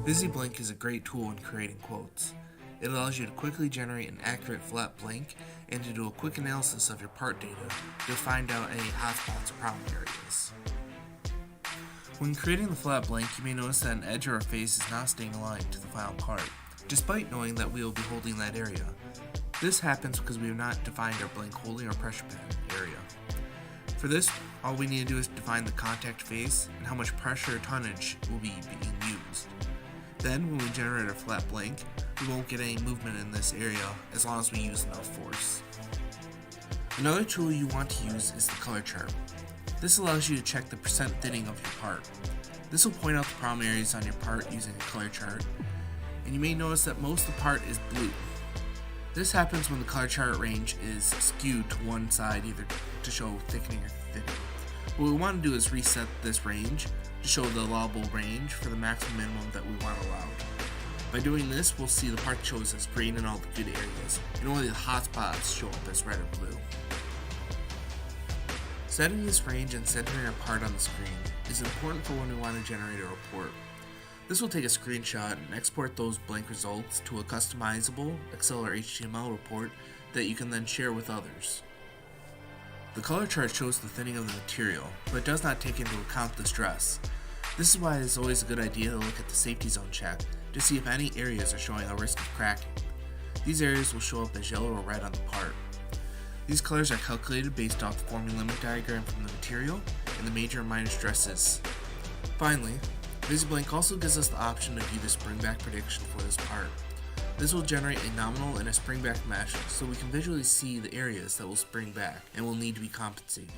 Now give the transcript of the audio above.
VISI Blank is a great tool in creating quotes. It allows you to quickly generate an accurate flat blank and to do a quick analysis of your part data to find out any hotspots or problem areas. When creating the flat blank, you may notice that an edge or a face is not staying aligned to the final part, despite knowing that we will be holding that area. This happens because we have not defined our blank holding or pressure pad area. For this, all we need to do is define the contact face and how much pressure or tonnage will be being used. Then, when we generate our flat blank, we won't get any movement in this area as long as we use enough force. Another tool you want to use is the color chart. This allows you to check the percent thinning of your part. This will point out the problem areas on your part using a color chart, and you may notice that most of the part is blue. This happens when the color chart range is skewed to one side, either to show thickening or thinning. What we want to do is reset this range to show the allowable range for the maximum minimum that we want allowed. By doing this, we'll see the part shows as green in all the good areas, and only the hot spots show up as red or blue. Setting this range and centering our part on the screen is important for when we want to generate a report. This will take a screenshot and export those blank results to a customizable Excel or HTML report that you can then share with others. The color chart shows the thinning of the material, but does not take into account the stress. This is why it is always a good idea to look at the safety zone check to see if any areas are showing a risk of cracking. These areas will show up as yellow or red on the part. These colors are calculated based off the forming limit diagram from the material and the major and minor stresses. Finally, VISI Blank also gives us the option to view the springback prediction for this part. This will generate a nominal and a springback mesh so we can visually see the areas that will spring back and will need to be compensated.